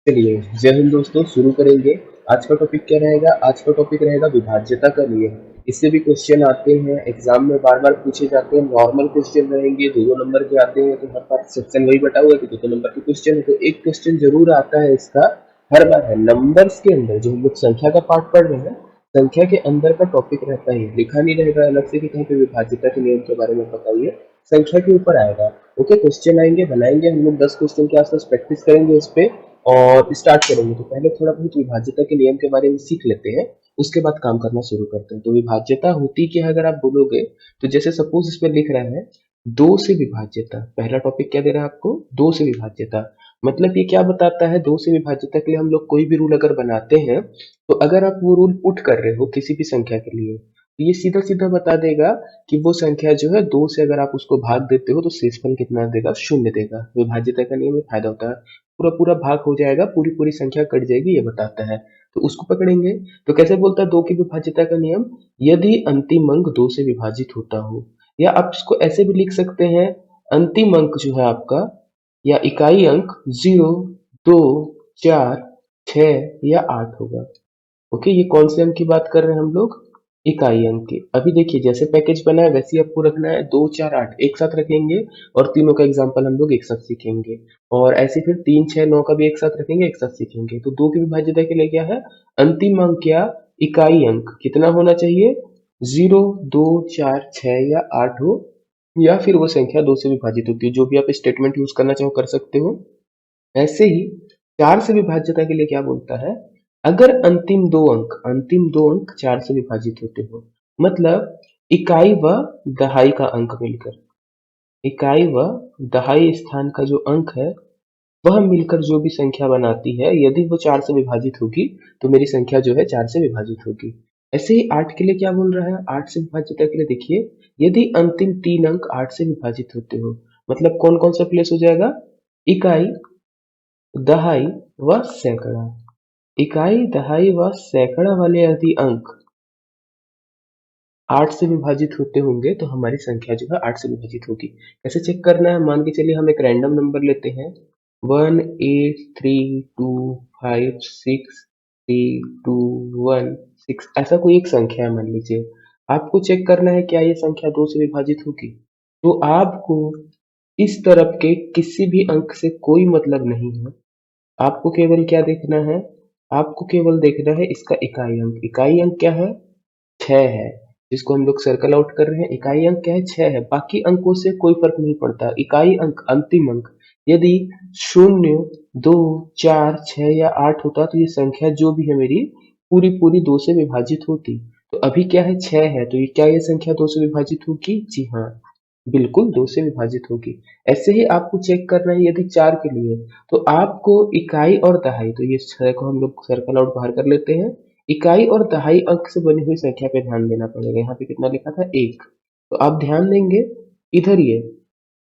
चलिए, जय हिंद दोस्तों। शुरू करेंगे। आज का टॉपिक क्या रहेगा? आज का टॉपिक रहेगा विभाज्यता का नियम। इससे भी क्वेश्चन आते हैं एग्जाम में, बार बार पूछे जाते हैं। नॉर्मल क्वेश्चन रहेंगे, दो दो नंबर के आते हैं, तो हर बार सेक्शन वही बटा हुआ है कि दो दो नंबर के क्वेश्चन है, तो एक क्वेश्चन जरूर आता है इसका हर बार। है नंबर्स के अंदर जो हम लोग संख्या का पार्ट पढ़ रहे हैं, संख्या के अंदर का टॉपिक रहता है, लिखा नहीं रहेगा अलग से कि कहीं पे विभाज्यता के नियम के बारे में बताइए। संख्या के ऊपर आएगा। ओके, क्वेश्चन आएंगे, बनाएंगे हम लोग 10 क्वेश्चन के आसपास, प्रैक्टिस करेंगे इस पे और स्टार्ट करेंगे। तो पहले थोड़ा बहुत विभाज्यता के नियम के बारे में सीख लेते हैं, उसके बाद काम करना शुरू करते हैं। तो विभाज्यता होती क्या है अगर आप बोलोगे, तो जैसे सपोज इसमें लिख रहा है दो से विभाज्यता। पहला टॉपिक क्या दे रहा है आपको? दो से विभाज्यता। मतलब ये क्या बताता है? दो से विभाज्यता के लिए हम लोग कोई भी रूल अगर बनाते हैं, तो अगर आप वो रूल पुट कर रहे हो किसी भी संख्या के लिए, तो ये सीधा सीधा बता देगा कि वो संख्या जो है दो से अगर आप उसको भाग देते हो तो शेषफल कितना देगा? शून्य देगा। विभाज्यता का नियम में फायदा होता है, पूरा पूरा भाग हो जाएगा, पूरी पूरी संख्या कट जाएगी, ये बताता है। तो उसको पकड़ेंगे। तो कैसे बोलता है दो की विभाज्यता का नियम? यदि अंतिम अंक दो से विभाजित होता हो, या आप इसको ऐसे भी लिख सकते हैं, अंतिम अंक जो है आपका या इकाई अंक 0, 2, 4, 6 या 8 होगा। ओके, ये कौन से अंक की बात कर रहे हैं हम लोग? इकाई अंक की। अभी देखिए, जैसे पैकेज बना है वैसे ही आपको रखना है। 2, 4, 8 एक साथ रखेंगे और तीनों का एग्जाम्पल हम लोग एक साथ सीखेंगे। और ऐसे फिर 3, 6, 9 का भी एक साथ रखेंगे, एक साथ सीखेंगे। तो दो की विभाज्यता के लिए क्या है? अंतिम अंक या इकाई अंक कितना होना चाहिए? 0, 2, 4, 6 या 8 हो, या फिर वो संख्या दो से विभाजित होती है। जो भी आप स्टेटमेंट यूज करना चाहो कर सकते हो। ऐसे ही चार से विभाज्यता के लिए क्या बोलता है? अगर अंतिम दो अंक चार से विभाजित होते हो, मतलब इकाई व दहाई का अंक मिलकर, इकाई व दहाई स्थान का जो अंक है वह मिलकर जो भी संख्या बनाती है, यदि वो चार से विभाजित होगी तो मेरी संख्या जो है चार से विभाजित होगी। ऐसे ही आठ के लिए क्या बोल रहा है? आठ से विभाज्यता के लिए देखिए, यदि अंतिम तीन अंक आठ से विभाजित होते हो, मतलब कौन कौन सा प्लेस हो जाएगा? इकाई, दहाई व सैकड़ा। इकाई, दहाई व सैकड़ा वाले यदि अंक आठ से विभाजित होते होंगे तो हमारी संख्या जो है आठ से विभाजित होगी। कैसे चेक करना है? मान के चलिए हम एक रैंडम नंबर लेते हैं, 1, 8, 3, 2, 5, 6, 3, 2, 1, 6, ऐसा कोई एक संख्या है मान लीजिए। आपको चेक करना है क्या ये संख्या दो से विभाजित होगी। तो आपको इस तरफ के किसी भी अंक से कोई मतलब नहीं है। आपको केवल क्या देखना है? आपको केवल देखना है इसका इकाई अंक। इकाई अंक क्या है? 6 है, जिसको हम लोग सर्कल आउट कर रहे हैं। इकाई अंक क्या है? 6 है। बाकी अंकों से कोई फर्क नहीं पड़ता। इकाई अंक, अंतिम अंक यदि 0, 2, 4, 6 या 8 होता तो ये संख्या जो भी है मेरी पूरी पूरी दो से विभाजित होती। तो अभी क्या है? 6 है, तो ये क्या ये संख्या दो से विभाजित होगी? जी हाँ, बिल्कुल दो से विभाजित होगी। ऐसे ही आपको चेक करना है यदि चार के लिए, तो आपको इकाई और दहाई, तो ये छह को हम लोग सर्कल आउट बाहर कर लेते हैं। इकाई और दहाई अंक से बनी हुई संख्या पे ध्यान देना पड़ेगा। यहाँ पे कितना लिखा था? एक। तो आप ध्यान देंगे, इधर ये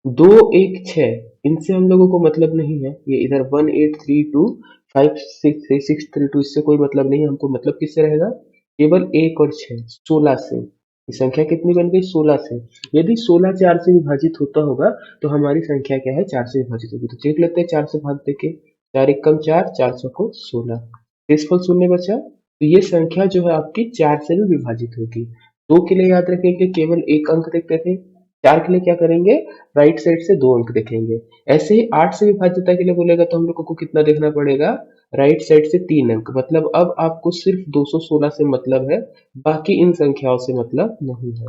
2, 1, 6, इनसे हम लोगों को मतलब नहीं है। ये इधर 1, 8, 3, 2, 5, 6, 3, 6, 3, 2, इससे कोई मतलब नहीं है हमको। मतलब किससे रहेगा? केवल एक और 6, 16 से। ये संख्या कितनी बन गई? 16 से। यदि 16 चार से विभाजित होता होगा तो हमारी संख्या क्या है? चार से विभाजित होगी। तो चेक लेते हैं चार से भाग देके। चार एकम चार, चार सौ 16, शेषफल शून्य बचा। तो ये संख्या जो है आपकी चार से भी विभाजित होगी। दो के लिए याद रखेंगे केवल एक अंक देखते थे, चार के लिए क्या करेंगे? राइट साइड से दो अंक देखेंगे। ऐसे ही आठ से विभाज्यता के लिए बोलेगा तो हम लोग को कितना देखना पड़ेगा? राइट साइड से तीन अंक। मतलब अब आपको सिर्फ 216 से मतलब है, बाकी इन संख्याओं से मतलब नहीं है।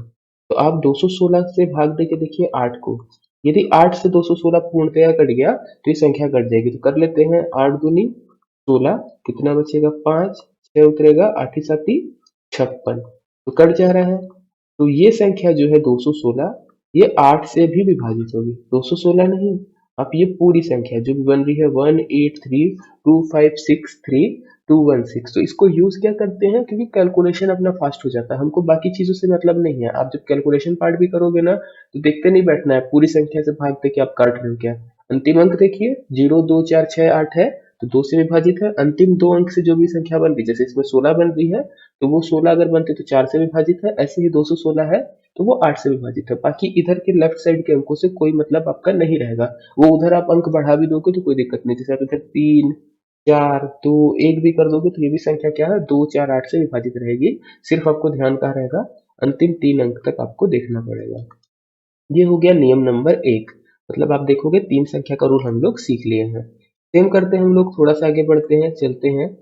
तो आप 216 से भाग देके देखिए आठ को। यदि आठ से 216 पूर्णतया कट गया तो ये संख्या कट जाएगी। तो कर लेते हैं, आठ दूनी 16, कितना बचेगा? 5, 6 उतरेगा, आठ ही साती 56, तो कट जा रहा है। तो ये संख्या जो है 216, ये 8 से भी विभाजित होगी। 216 नहीं, अब ये पूरी संख्या जो भी बन रही है 1832563 216, तो इसको यूज क्या करते हैं? क्योंकि कैलकुलेशन अपना फास्ट हो जाता है, हमको बाकी चीजों से मतलब नहीं है। आप जब कैलकुलेशन पार्ट भी करोगे ना, तो देखते नहीं बैठना है पूरी संख्या से भाग दे के आप काट रहे हो क्या। अंतिम अंक देखिए, 0, 2, 4, 6, 8 है, तो दो से विभाजित है। अंतिम दो अंक से जो भी संख्या बन रही, जैसे इसमें 16 बन रही है, तो वो 16 अगर बनते तो चार से विभाजित है। ऐसे ही 216 है तो वो आठ से विभाजित है। बाकी इधर के लेफ्ट साइड के अंकों से कोई मतलब आपका नहीं रहेगा। वो उधर आप अंक बढ़ा भी दोगे तो कोई दिक्कत नहीं। जैसे आप इधर 3, 4, 2, 1 भी कर दोगे तो ये भी संख्या क्या है, 2, 4, 8 से विभाजित रहेगी। सिर्फ आपको ध्यान कहाँ रहेगा, अंतिम 3 अंक तक आपको देखना पड़ेगा। ये हो गया नियम नंबर 1। मतलब आप देखोगे 3 संख्या का रूल हम लोग सीख लिए हैं। सेम करते हैं हम लोग, थोड़ा सा आगे बढ़ते हैं, चलते हैं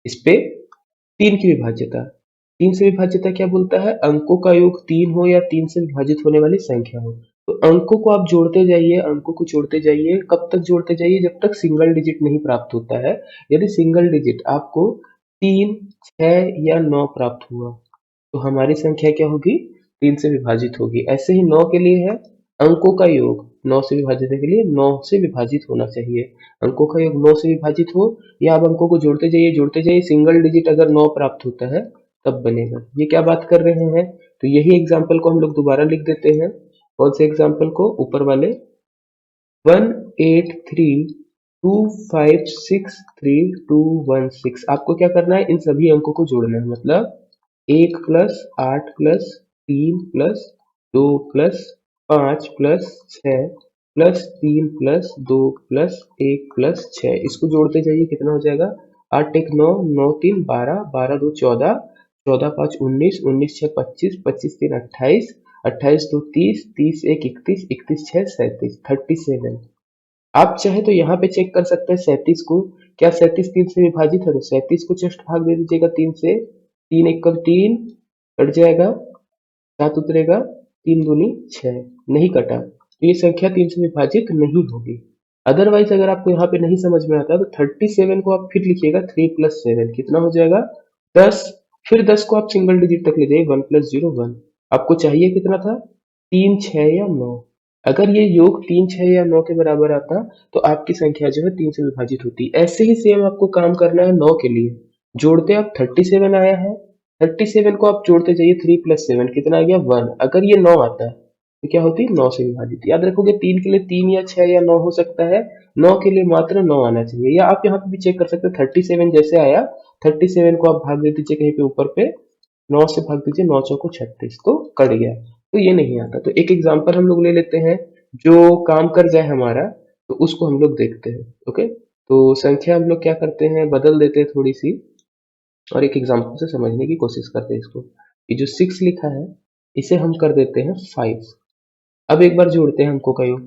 इस पे। 3 की विभाज्यता। 3 से विभाज्यता क्या बोलता है, अंकों का योग 3 हो या 3 से विभाजित होने वाली संख्या हो। तो अंकों को आप जोड़ते जाइए, अंकों को जोड़ते जाइए, कब तक जोड़ते जाइए, जब तक सिंगल डिजिट नहीं प्राप्त होता है। यदि सिंगल डिजिट आपको 3, 6 या 9 प्राप्त हुआ तो हमारी संख्या क्या होगी, 3 से विभाजित होगी। ऐसे ही 9 के लिए है, अंकों का योग 9 से विभाजित के लिए 9 से विभाजित होना चाहिए। अंकों का योग 9 से विभाजित हो, या आप अंकों को जोड़ते जाइए, सिंगल डिजिट अगर 9 प्राप्त होता है तब बनेगा। ये क्या बात कर रहे हैं, तो यही एग्जाम्पल को हम लोग दोबारा लिख देते हैं। कौन से एग्जाम्पल को, ऊपर वाले 183256321 आपको क्या करना है, इन सभी अंकों को जोड़ना है। मतलब 1 plus 8 plus 3 plus 2 plus 5 plus 6 plus 3 plus 2 plus 1 plus 6, इसको जोड़ते जाइए, कितना हो जाएगा, 8 1 9, 9 3 12, 12 2 14, 14 5 19, 19 6 25, 25 3 28, 28 2 30, 30 1 31, 31 6 37, 37। आप चाहे तो यहाँ पे चेक कर सकते हैं 37 को, क्या 37 3 से विभाजित है, तो 37 को जस्ट भाग दे दीजिएगा 3 से, 3 1 3 कट जाएगा, 7 उतरेगा, 3 दूनी 6, नहीं कटा, तो ये संख्या 3 से विभाजित नहीं होगी। अदरवाइज अगर आपको यहाँ पे नहीं समझ में आता तो 37 को आप फिर लिखिएगा 3 प्लस 7 कितना हो जाएगा, 10। फिर 10 को आप सिंगल डिजिट तक ले जाइए, 1 प्लस 0 1। आपको चाहिए कितना था, 3 6 या 9। अगर ये योग 3 6 या 9 के बराबर आता तो आपकी संख्या जो है 3 से विभाजित होती। ऐसे ही सेम आपको काम करना है 9 के लिए। जोड़ते आप 37 आया है, 37 को आप जोड़ते जाइए, 3 प्लस 7 कितना आ गया, 1। अगर ये 9 आता है तो क्या होती, 9 से विभाजित। याद रखोगे 3 के लिए 3 या 6 या 9 हो सकता है, 9 के लिए मात्र 9 आना चाहिए। या आप यहाँ पे भी चेक कर सकते हैं, 37 जैसे आया, 37 को आप भाग दे दीजिए कहीं पे ऊपर पे, 9 से भाग दीजिए, 9 चौको 36, तो कट गया, तो ये नहीं आता। तो एक एग्जांपल हम लोग ले लेते हैं जो काम कर जाए हमारा, तो उसको हम लोग देखते हैं। ओके, तो संख्या हम लोग क्या करते हैं, बदल देते हैं थोड़ी सी, और एक एग्जांपल से समझने की कोशिश करते हैं इसको। ये जो 6 लिखा है इसे हम कर देते हैं 5। अब एक बार जोड़ते हैं हमको का योग,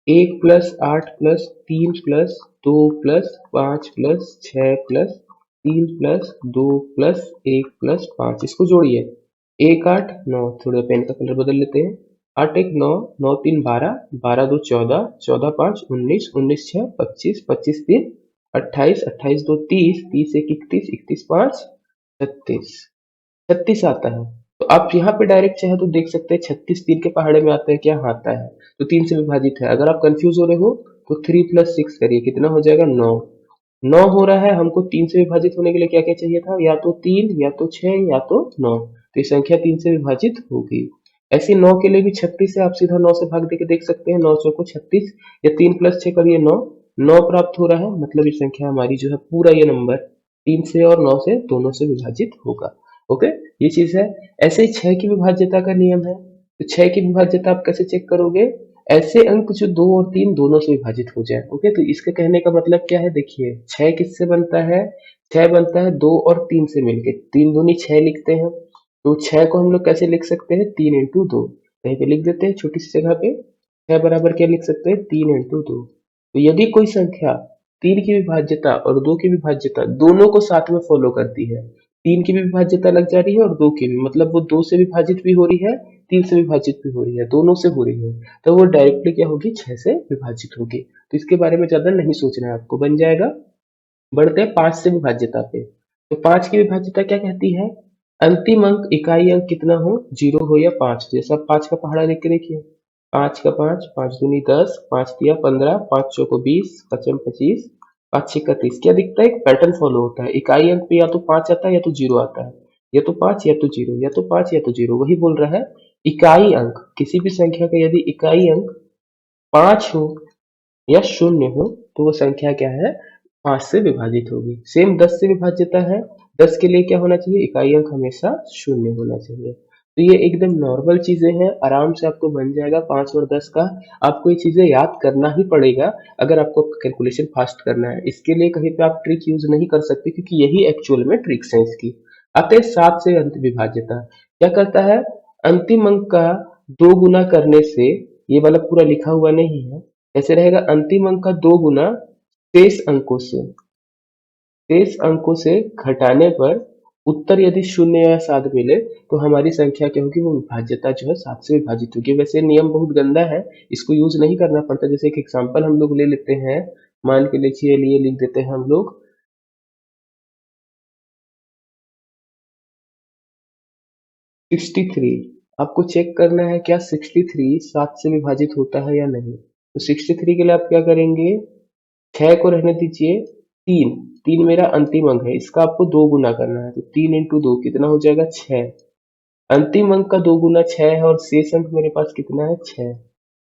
1 plus 8 plus 3 plus 2 plus 5 plus 6 plus 3 plus 2 plus 1 plus 5, इसको जोड़िए, 1 8 9, थोड़ा पेन का कलर बदल लेते हैं, 8 1 9, 9 3 12, 12 2 14, 14 5 19, 19 6 25, 25 3 28, 28 2 30, 30 1 31, 31 5 36, 36 आता है। तो आप यहाँ पे डायरेक्ट चाहे तो देख सकते हैं 36 3 के पहाड़े में आता है क्या, हाँ आता है, तो 3 से विभाजित है। अगर आप कंफ्यूज हो रहे हो तो 3 प्लस 6 करिए, कितना हो जाएगा, 9। 9 हो रहा है, हमको 3 से विभाजित होने के लिए क्या क्या चाहिए था, या तो 3 या तो 6 या तो 9, तो ये संख्या 3 से विभाजित होगी। ऐसे 9 के लिए भी 36 से आप सीधा 9 से भाग दे के देख सकते हैं, 9 चौको 36, या 3 प्लस 6 करिए 9, 9 प्राप्त हो रहा है, मतलब ये संख्या हमारी जो है पूरा ये नंबर 3 से और 9 से दोनों से विभाजित होगा। ओके, ये चीज है। ऐसे ही 6 की विभाज्यता का नियम है, तो 6 की विभाज्यता आप कैसे चेक करोगे, ऐसे अंक जो 2 और 3 दोनों से विभाजित हो जाए। ओके, तो इसके कहने का मतलब क्या है, देखिए 6 किससे बनता है, 6 बनता है 2 और 3 से मिलके, 3 दूनी 6 लिखते हैं। तो 6 को हम लोग कैसे लिख सकते हैं, 3 इंटू 2, कहीं पे लिख देते हैं छोटी सी जगह पे, 6 बराबर क्या लिख सकते हैं, 3 इंटू 2। तो यदि कोई संख्या 3 की विभाज्यता और 2 की विभाज्यता दोनों को साथ में फॉलो करती है, 3 की भी विभाज्यता लग जा रही है और 2 की भी, मतलब वो 2 से विभाजित भी हो रही है, 3 से विभाजित भी हो रही है, दोनों से हो रही है, तो वो डायरेक्टली क्या होगी, 6 से विभाजित होगी। तो इसके बारे में ज्यादा नहीं सोचना है आपको, बन जाएगा। बढ़ते हैं 5 से विभाज्यता पे। तो 5 की विभाज्यता क्या कहती है, अंतिम अंक इकाई अंक कितना हो, 0 हो या 5, जैसा 5 का पहाड़ा लिख के देखिए, 5 का 5, 5 दूनी 10, 5 तिया 15, 5 चौको 20, 5 25, 5 छक्का 30। क्या दिखता है, एक पैटर्न फॉलो होता है, इकाई अंक पे या तो 5 आता है या तो 0 आता है, या तो 5 या तो 0, या तो 5 या तो 0, वही बोल रहा है। इकाई अंक किसी भी संख्या का यदि इकाई अंक 5 हो या 0 हो तो वो संख्या क्या है, 5 से विभाजित होगी। सेम 10 से विभाज्यता है, 10 के लिए क्या होना चाहिए, इकाई अंक हमेशा 0 होना चाहिए। तो तो ये एकदम नॉर्मल चीजें हैं, आराम से आपको बन जाएगा 5 और 10 का। आपको ये चीजें याद करना ही पड़ेगा अगर आपको कैलकुलेशन फास्ट करना है। इसके लिए कहीं पे आप ट्रिक यूज नहीं कर सकते, क्योंकि यही एक्चुअल में ट्रिक्स है इसकी। आते हैं 7 से अंत विभाज्यता। क्या करता है, अंतिम अंक का 2 गुना करने से, ये वाला पूरा लिखा हुआ नहीं है, ऐसे रहेगा अंतिम अंक का 2 गुना शेष अंकों से घटाने पर उत्तर यदि 0 या 7 मिले तो हमारी संख्या क्या होगी, वो विभाज्यता जो है 7 से विभाजित होगी। वैसे नियम बहुत गंदा है, इसको यूज नहीं करना पड़ता। जैसे एक एग्जांपल हम लोग ले लेते हैं, मान के लिखिए, लिए लिख देते हैं हम लोग 63। आपको चेक करना है क्या 63 7 से विभाजित होता है या नहीं। तो 63 के लिए आप क्या करेंगे, 6 को रहने दीजिए, 3 3 मेरा अंतिम अंक है, इसका आपको 2 गुना करना है। तो 3 इंटू 2 कितना हो जाएगा, 6। अंतिम अंक का 2 गुना 6 है और शेष अंक मेरे पास कितना है, 6।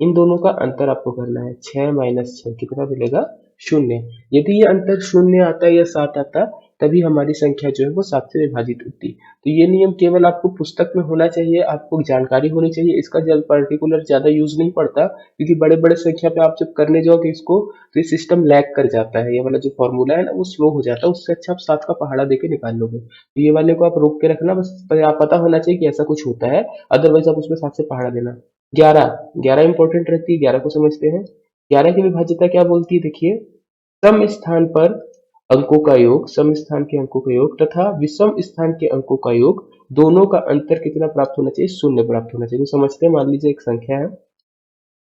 इन दोनों का अंतर आपको करना है, 6 माइनस 6 कितना मिलेगा, 0। यदि ये अंतर 0 आता या 7 आता, तभी हमारी संख्या जो है वो 7 से विभाजित होती। तो ये नियम केवल आपको पुस्तक में होना चाहिए, आपको जानकारी होनी चाहिए, इसका जब पर्टिकुलर ज्यादा यूज नहीं पड़ता, क्योंकि बड़े बड़े संख्या पे आप जब करने जाओगे इसको, तो ये सिस्टम लैग कर जाता है, ये वाला जो फॉर्मूला है ना वो स्लो हो जाता है। उससे अच्छा आप 7 का पहाड़ा देके निकाल लोगे। तो ये वाले को आप रोक के रखना, बस आप पता होना चाहिए कि ऐसा कुछ होता है, अदरवाइज आप उसमें 7 से पहाड़ा देना। 11 11 इंपॉर्टेंट रहती है, 11 को समझते हैं। 11 की विभाज्यता क्या बोलती है, देखिए, सम स्थान पर अंकों का योग, सम स्थान के अंकों का योग तथा विषम स्थान के अंकों का योग, दोनों का अंतर कितना प्राप्त होना चाहिए, 0 प्राप्त होना चाहिए। तो समझते हैं, मान लीजिए एक संख्या है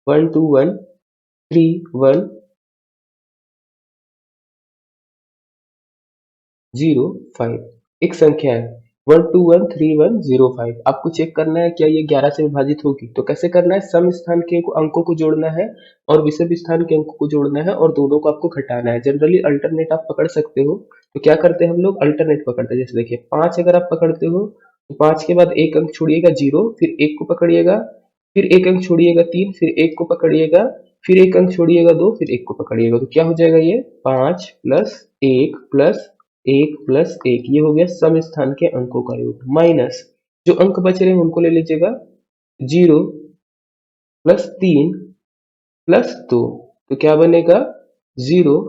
1213105। एक संख्या है 1213105। आपको चेक करना है क्या ये 11 से विभाजित होगी। तो कैसे करना है, सम स्थान के अंकों को जोड़ना है और विषम स्थान के अंकों को जोड़ना है और दोनों को आपको घटाना है। जनरली अल्टरनेट आप पकड़ सकते हो। तो क्या करते हैं हम लोग, अल्टरनेट पकड़ते हैं। जैसे देखिए 5 अगर आप पकड़ते हो तो 5 के बाद एक अंक छोड़िएगा 0, फिर 1 को पकड़िएगा, फिर एक अंक छोड़िएगा 3, फिर 1 को पकड़िएगा, फिर एक अंक छोड़िएगा 2, फिर 1 को पकड़िएगा। तो क्या हो जाएगा, ये 5 प्लस 1 प्लस 1 प्लस 1, ये हो गया सम स्थान के अंकों का योग, माइनस जो अंक बच रहे हैं उनको ले लीजिएगा, 0 प्लस 3 प्लस 2। तो क्या बनेगा, 0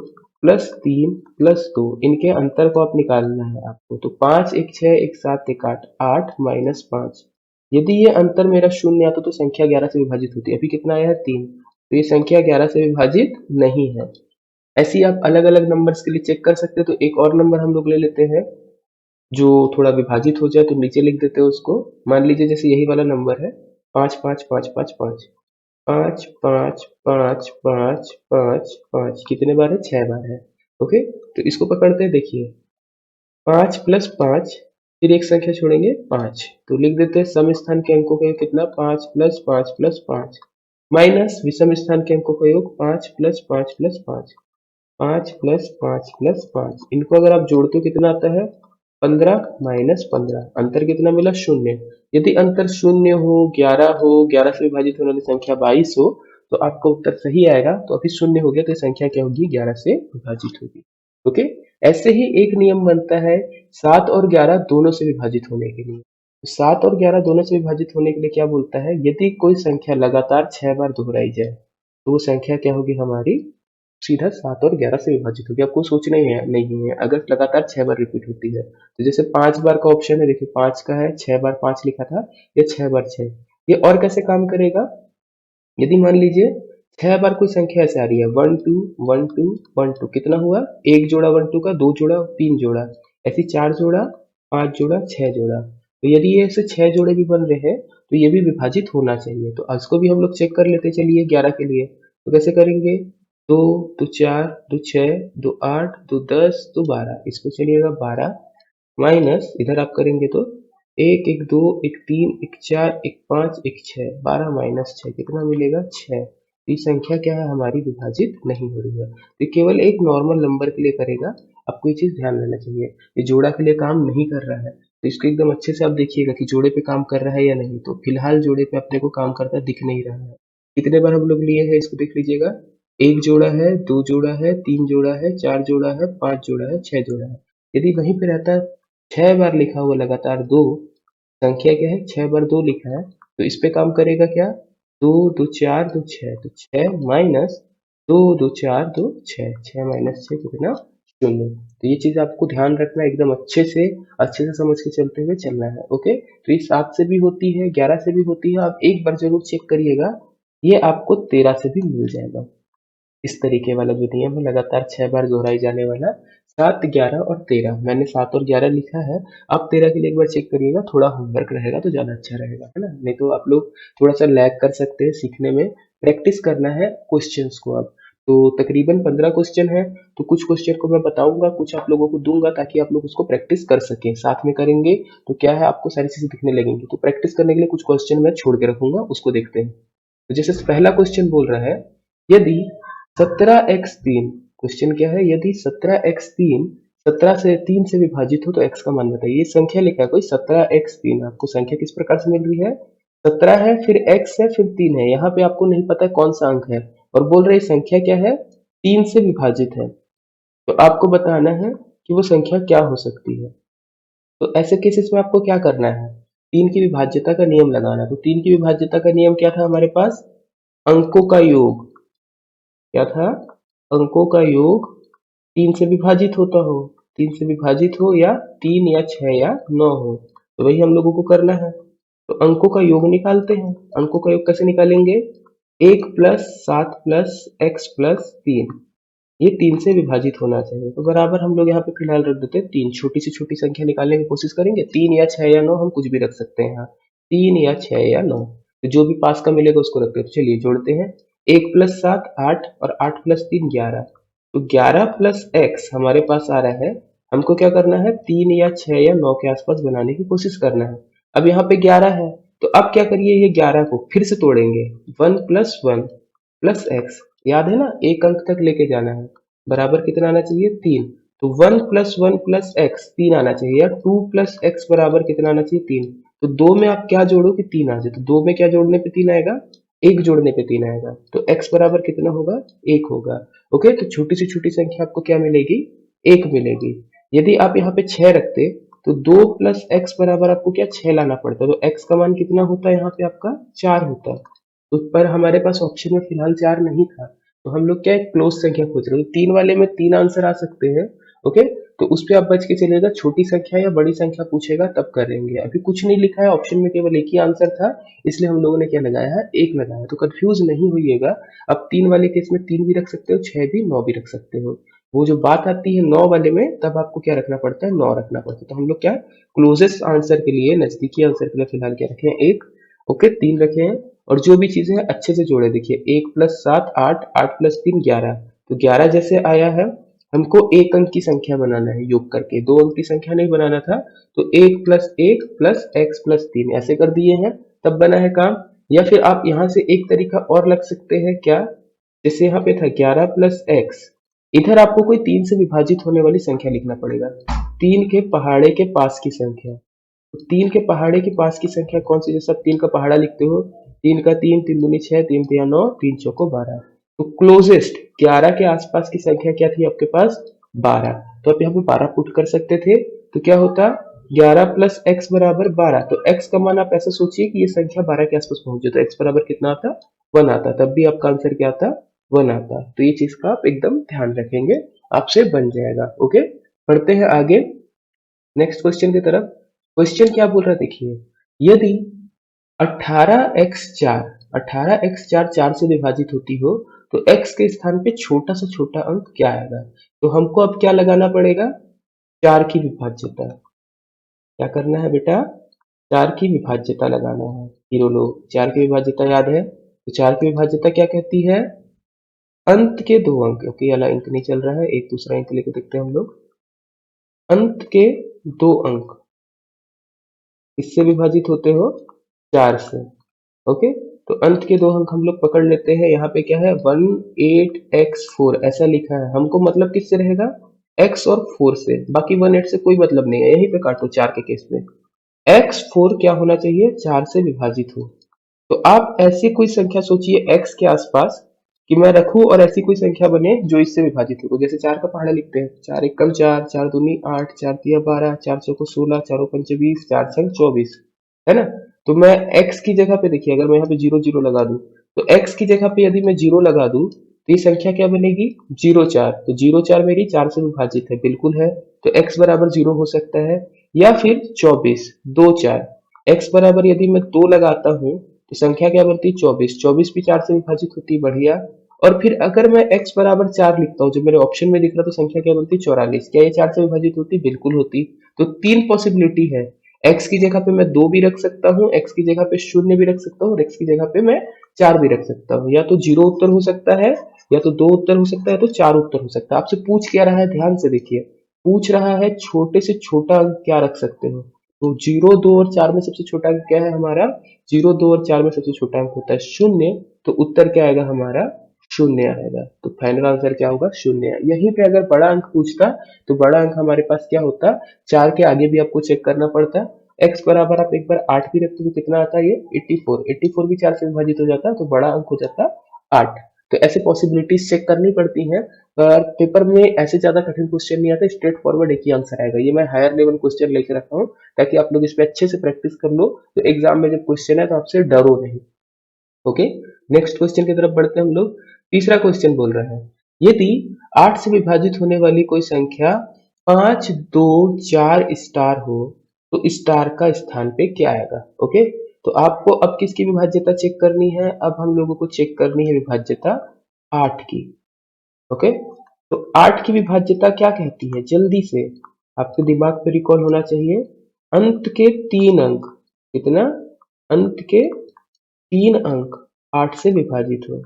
प्लस 3 प्लस 2, इनके अंतर को आप निकालना है आपको। तो 5 एक 6 एक 7 एक 8, 8 माइनस 5। यदि ये अंतर मेरा 0 आता तो संख्या 11 से विभाजित होती। अभी कितना आया है, 3। तो ये संख्या 11 से विभाजित नहीं है। ऐसे ही आप अलग अलग नंबर्स के लिए चेक कर सकते हैं। तो एक और नंबर हम लोग ले लेते हैं जो थोड़ा विभाजित हो जाए, तो नीचे लिख देते हैं उसको। मान लीजिए जैसे यही वाला नंबर है 5 5 5 5 5, 5 5 5 5 5 5, कितने बार है, 6 बार है। ओके, तो इसको पकड़ते हैं, देखिए 5 प्लस 5, फिर एक संख्या छोड़ेंगे 5, तो लिख देते हैं सम स्थान के अंकों का योग कितना, 5 प्लस 5 प्लस 5, माइनस विषम स्थान के अंकों का योग 5 प्लस 5 प्लस 5, 5 प्लस 5 प्लस 5। इनको अगर आप जोड़ते हो कितना आता है, 15 माइनस 15, अंतर कितना मिला, 0। यदि अंतर 0 हो, 11 हो, 11 से विभाजित होने वाली संख्या 22 हो, तो आपका उत्तर सही आएगा। तो अभी 0 हो गया, तो ये संख्या क्या होगी, 11 से विभाजित होगी। ओके, ऐसे ही एक नियम बनता है 7 और 11 दोनों से विभाजित होने के लिए। 7 और 11 दोनों से विभाजित होने के लिए क्या बोलता है, यदि कोई संख्या लगातार 6 बार दोहराई जाए तो वो संख्या क्या होगी हमारी, सीधा 7 और 11 से विभाजित होगी। आपको सोचना ही है नहीं है, अगर लगातार 6 बार रिपीट होती है। तो जैसे 5 बार का ऑप्शन है, देखिए 5 का है, 6 बार 5 लिखा था, ये 6 बार 6। ये और कैसे काम करेगा, यदि मान लीजिए 6 बार कोई संख्या ऐसे आ रही है 1 2 1 2 1 2, कितना हुआ, एक जोड़ा 1 2 का, दो जोड़ा, 3 जोड़ा, ऐसी 4 जोड़ा, 5 जोड़ा, 6 जोड़ा। तो यदि ये ऐसे 6 जोड़े भी बन रहे हैं तो ये भी विभाजित होना चाहिए। तो इसको भी हम लोग चेक कर लेते, चलिए 11 के लिए। तो कैसे करेंगे, 2 2 4 2 6 2 8 2 10 2 12, इसको चलिएगा 12, माइनस इधर आप करेंगे तो 1 1 2 1 3 1 4 1 5 1 6, 12 माइनस 6 कितना मिलेगा, 6। तो ये संख्या क्या है हमारी, विभाजित नहीं हो रही है। तो केवल एक नॉर्मल नंबर के लिए करेगा, आपको ये चीज ध्यान रहना चाहिए। ये जोड़ा के लिए काम नहीं कर रहा है, तो इसको एकदम अच्छे से आप देखिएगा कि जोड़े पे काम कर रहा है या नहीं। तो फिलहाल जोड़े पे अपने को काम करता दिख नहीं रहा है। कितने बार हम लोग लिए हैं इसको देख लीजिएगा, एक जोड़ा है, दो जोड़ा है, तीन जोड़ा है, चार जोड़ा है, पांच जोड़ा है, छह जोड़ा है। यदि वहीं पे रहता 6 बार लिखा हुआ लगातार 2, संख्या क्या है, 6 बार 2 लिखा है, तो इस पे काम करेगा क्या, 2 2 4 2 6, तो 6 माइनस 2 2 4 2 6, 6 माइनस 6 कितना, शून्य। तो ये चीज आपको ध्यान रखना है, एकदम अच्छे से समझ के चलते हुए चलना है। ओके, तो ये 7 से भी होती है, 11 से भी होती है, आप एक बार जरूर चेक करिएगा, ये आपको 13 से भी मिल जाएगा। इस तरीके वाला जो नियम है, लगातार 6 बार दोहराई जाने वाला, 7 11 और 13, मैंने 7 और 11 लिखा है, आप 13 के लिए एक बार चेक करिएगा, थोड़ा होमवर्क रहेगा तो ज्यादा अच्छा रहेगा, है ना, नहीं तो आप लोग थोड़ा सा लैग कर सकते हैं सीखने में। प्रैक्टिस करना है क्वेश्चंस को अब। तो तकरीबन 15 क्वेश्चन है, तो कुछ क्वेश्चन को मैं बताऊंगा, कुछ आप लोगों को दूंगा, ताकि आप लोग उसको प्रैक्टिस कर सकें। साथ में करेंगे तो क्या है, आपको सारी चीजें दिखने लगेंगी। तो प्रैक्टिस करने के लिए कुछ क्वेश्चन मैं छोड़ के रखूंगा, उसको देखते हैं। तो जैसे पहला क्वेश्चन बोल रहा है, यदि 17x3, क्वेश्चन क्या है, यदि 17x3 17 से 3 से विभाजित हो तो x का मान बताइए। ये संख्या लिखा है कोई 17x3, आपको संख्या किस प्रकार से मिल रही है, 17 है, फिर x है, फिर 3 है, यहाँ पे आपको नहीं पता है कौन सा अंक है, और बोल रहे संख्या क्या है, 3 से विभाजित है, तो आपको बताना है कि वो संख्या क्या हो सकती है। तो ऐसे केसेस में आपको क्या करना है, 3 की विभाज्यता का नियम लगाना। तो 3 की विभाज्यता का नियम क्या था हमारे पास, अंकों का योग, क्या था, अंकों का योग 3 से विभाजित होता हो, 3 से विभाजित हो, या 3 या 6 या 9 हो, तो वही हम लोगों को करना है। तो अंकों का योग निकालते हैं। अंकों का योग कैसे निकालेंगे, 1 प्लस 7 प्लस एक्स प्लस 3, ये 3 से विभाजित होना चाहिए, तो बराबर हम लोग यहाँ पे फिलहाल रख देते हैं 3। छोटी से छोटी संख्या निकालने की कोशिश करेंगे, 3 या 6 या 9, हम कुछ भी रख सकते हैं यहाँ, 3 या 6 या 9, तो जो भी पास का मिलेगा उसको रखते हैं। तो चलिए जोड़ते हैं, 1 प्लस 7 8, और 8 प्लस 3 11, तो 11 प्लस एक्स हमारे पास आ रहा है। हमको क्या करना है, 3 या 6 या 9 के आसपास बनाने की कोशिश करना है। अब यहाँ पे 11 है, तो अब क्या करिए, ये 11 को फिर से तोड़ेंगे, 1 प्लस 1 प्लस एक्स, याद है ना, एक अंक तक लेके जाना है, बराबर कितना आना चाहिए, 3। तो 1 प्लस 1 प्लस एक्स 3 आना चाहिए, या 2 प्लस एक्स बराबर कितना आना चाहिए, 3। तो 2 में आप क्या जोड़ो कि 3 आ जाए, तो 2 में क्या जोड़ने पे 3 आएगा, 1 जोड़ने पे 3 आएगा, तो x बराबर कितना होगा, 1 होगा। ओके, तो छोटी से छोटी संख्या आपको क्या मिलेगी, 1 मिलेगी। यदि आप यहाँ पे 6 रखते, तो 2 प्लस एक्स बराबर आपको क्या, 6 लाना पड़ता, तो x का मान कितना होता है, यहाँ पे आपका 4 होता। तो पर हमारे पास ऑप्शन में फिलहाल 4 नहीं था, तो हम लोग क्या है, क्लोज संख्या खोज रहे हैं। 3 वाले में 3 आंसर आ सकते हैं। ओके, तो उस पे आप बच के चलिएगा, छोटी संख्या या बड़ी संख्या पूछेगा तब करेंगे। अभी कुछ नहीं लिखा है ऑप्शन में, केवल एक ही आंसर था, इसलिए हम लोगों ने क्या लगाया है, 1 लगाया। तो कंफ्यूज नहीं होइएगा, अब 3 वाले केस में 3 भी रख सकते हो, 6 भी, 9 भी रख सकते हो। वो जो बात आती है 9 वाले में, तब आपको क्या रखना पड़ता है, 9 रखना पड़ता है। तो हम लोग क्या, क्लोजेस्ट आंसर के लिए, नजदीकी आंसर के लिए फिलहाल क्या रखे हैं, 1। ओके, 3 रखे हैं, और जो भी चीजें हैं अच्छे से जोड़े। देखिए 1 प्लस 7 8, 8 प्लस 3 11, तो 11 जैसे आया है, हमको एक अंक की संख्या बनाना है योग करके, 2 अंक की संख्या नहीं बनाना था। तो 1 प्लस 1 प्लस एक्स प्लस 3 ऐसे कर दिए हैं, तब बना है काम। या फिर आप यहाँ से एक तरीका और लग सकते हैं, क्या, जैसे यहाँ पे था 11 प्लस एक्स, इधर आपको कोई 3 से विभाजित होने वाली संख्या लिखना पड़ेगा, 3 के पहाड़े के पास की संख्या। तो 3 के पहाड़े के पास की संख्या कौन सी, जैसे आप 3 का पहाड़ा लिखते हो, 3 का 3, 3 दूनी 6, 3 तिया 9, 3 चौको 12, तो क्लोजेस्ट 11 के आसपास की संख्या क्या थी आपके पास, 12। तो आप यहाँ पे 12 पुट कर सकते थे, तो क्या होता, 11 प्लस एक्स बराबर 12। तो x का मान आप ऐसा सोचिए कि ये संख्या 12 के आसपास पहुंचे, तो x बराबर कितना आता, 1 आता, तब भी आपका आंसर क्या आता, 1 आता। तो ये चीज का आप एकदम ध्यान रखेंगे, आपसे बन जाएगा। ओके, पढ़ते हैं आगे नेक्स्ट क्वेश्चन की तरफ। क्वेश्चन क्या बोल रहा है, देखिए, यदि 18x4 18x4 4 से विभाजित होती हो, तो x के स्थान पे छोटा से छोटा अंक क्या आएगा। तो हमको अब क्या लगाना पड़ेगा, 4 की विभाज्यता। क्या करना है बेटा, 4 की विभाज्यता लगाना है। हीरो लोग, 4 की विभाज्यता याद है, तो 4 की विभाज्यता क्या कहती है, अंत के 2 अंक। ओके, वाला अंक नहीं चल रहा है, एक दूसरा अंक लेके देखते हैं हम लोग, अंत के 2 अंक इससे विभाजित होते हो, 4 से। ओके, तो अंत के 2 अंक हम लोग पकड़ लेते हैं। यहाँ पे क्या है, 18x4 ऐसा लिखा है, हमको मतलब किससे रहेगा, x और 4 से, बाकी 18 से कोई मतलब नहीं है, यहीं पे काटो 4 के केस में। x4 क्या होना चाहिए, 4 से विभाजित हो। तो आप ऐसी कोई संख्या सोचिए x के आसपास कि मैं रखूं, और ऐसी कोई संख्या बने जो इससे विभाजित हो। तो जैसे 4 का पहाड़ा लिखते हैं, 4 एकम 4, 4 दूनी 8, 4 तिया 12, 4 चौको 16, 4 पंचे 20, 4 छंग 24। है ना। तो मैं x की जगह पे देखिए, अगर मैं यहाँ पे 0 0 लगा दूं, तो x की जगह पे यदि मैं 0 लगा दूं तो ये संख्या क्या बनेगी, 0 4। तो 0 4 मेरी 4 से विभाजित है, बिल्कुल है। तो x बराबर 0 हो सकता है। या फिर 24 2 4, x बराबर यदि मैं 2 लगाता हूँ तो संख्या क्या बनती है, 24। 24 भी 4 से विभाजित होती है, बढ़िया। और फिर अगर मैं x बराबर 4 लिखता हूँ, जो मेरे ऑप्शन में दिख रहा, तो संख्या क्या बनती है, 44। क्या ये 4 से विभाजित होती, बिल्कुल होती। तो तीन पॉसिबिलिटी है, x की जगह पे मैं 2 भी रख सकता हूँ, x की जगह पे 0 भी रख सकता हूँ, और x की जगह पे मैं 4 भी रख सकता हूँ। या तो 0 उत्तर हो सकता है, या तो 2 उत्तर हो सकता है, तो 4 उत्तर हो सकता है। आपसे पूछ क्या रहा है, ध्यान से देखिए। पूछ रहा है छोटे से छोटा अंक क्या रख सकते हो। तो 0 2 और 4 में सबसे छोटा अंक क्या है हमारा, 0 2 और 4 में सबसे छोटा अंक होता है 0। तो उत्तर क्या आएगा हमारा, 0 आएगा। तो फाइनल आंसर क्या होगा, 0। यहीं पे अगर बड़ा अंक पूछता तो बड़ा अंक हमारे पास क्या होता, 4 के आगे भी आपको चेक करना पड़ता। x बराबर आप एक बार 8 भी रखते तो कितना आता है, ये 84। 84 भी 4 से विभाजित हो जाता, तो बड़ा अंक हो जाता 8। तो ऐसे पॉसिबिलिटीज चेक करनी पड़ती हैं। पर पेपर में ऐसे ज्यादा कठिन क्वेश्चन नहीं आते, स्ट्रेट फॉरवर्ड एक ही आंसर आएगा। ये मैं हायर लेवल क्वेश्चन लेके रखा हूँ ताकि आप लोग इस पे अच्छे से प्रैक्टिस कर लो, तो एग्जाम में जब क्वेश्चन है तो आपसे डरो नहीं। ओके, नेक्स्ट क्वेश्चन की तरफ बढ़ते हैं हम लोग। तीसरा क्वेश्चन बोल रहा है, यदि 8 से विभाजित होने वाली कोई संख्या 5 2 4 स्टार हो तो स्टार का स्थान पे क्या आएगा। ओके, तो आपको अब किसकी विभाज्यता चेक करनी है, अब हम लोगों को चेक करनी है विभाज्यता 8 की। ओके, तो 8 की विभाज्यता क्या कहती है, जल्दी से आपके दिमाग पे रिकॉल होना चाहिए। अंत के 3 अंक, कितना, अंत के 3 अंक 8 से विभाजित हो।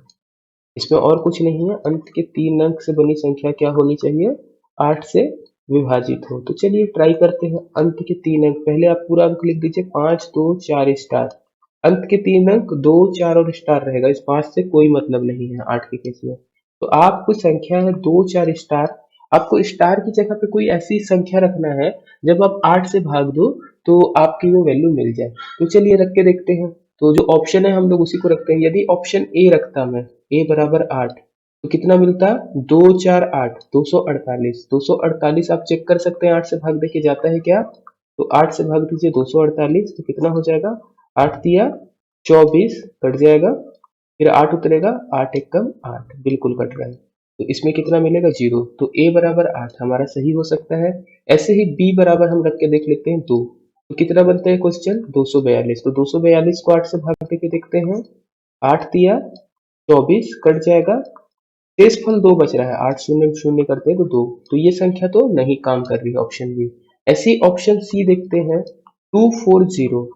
इसमें और कुछ नहीं है, अंत के 3 अंक से बनी संख्या क्या होनी चाहिए, 8 से विभाजित हो। तो चलिए ट्राई करते हैं। अंत के 3 अंक, पहले आप पूरा अंक लिख दीजिए, 5 2 4 स्टार। अंत के 3 अंक 2 4 और स्टार रहेगा, इस 5 से कोई मतलब नहीं है 8 के केस में। तो आपको संख्या है 2 4 स्टार, आपको स्टार की जगह पे कोई ऐसी संख्या रखना है जब आप 8 से भाग दो तो आपकी वो वैल्यू मिल जाए। तो चलिए रख के देखते हैं। तो जो ऑप्शन है हम लोग उसी को रखते हैं। यदि ऑप्शन ए रखता मैं, ए बराबर 8, तो कितना मिलता, 2 4 8 248। 248 आप चेक कर सकते हैं, 8 से भाग देके जाता है क्या, तो 8 से भाग दीजिए 248, तो कितना हो जाएगा, 8 दिया 24, कट जाएगा, फिर 8 उतरेगा, 8 एकम 8, बिल्कुल कट रहा है। तो इसमें कितना मिलेगा, 0। तो ए बराबर 8 हमारा सही हो सकता है। ऐसे ही बी बराबर हम रख के देख लेते हैं 2, तो कितना बनता है क्वेश्चन, 242। तो 242 को 8 से भाग देके देखते हैं, 8 दिया 24, कट जाएगा, शेष फल 2 बच रहा है, 8 शून्य शून्य करते हैं तो 2। तो ये संख्या तो नहीं काम कर रही है, ऑप्शन बी। ऐसे ही ऑप्शन सी देखते हैं, 240।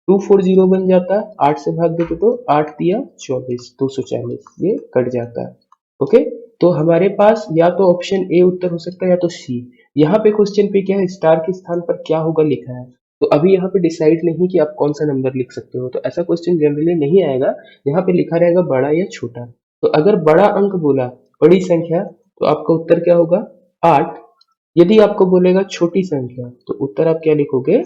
240 बन जाता, 8 से भाग देते तो 8 दिया 24, 240, ये कट जाता है। ओके, तो हमारे पास या तो ऑप्शन ए उत्तर हो सकता है या तो सी। यहाँ पे क्वेश्चन पे क्या है, स्टार के स्थान पर क्या होगा लिखा है, तो अभी यहाँ पे डिसाइड नहीं कि आप कौन सा नंबर लिख सकते हो। तो ऐसा क्वेश्चन जनरली नहीं आएगा, यहाँ पे लिखा रहेगा बड़ा या छोटा। तो अगर बड़ा अंक बोला, बड़ी संख्या, तो आपका उत्तर क्या होगा, 8। यदि आपको बोलेगा छोटी संख्या तो उत्तर आप क्या लिखोगे,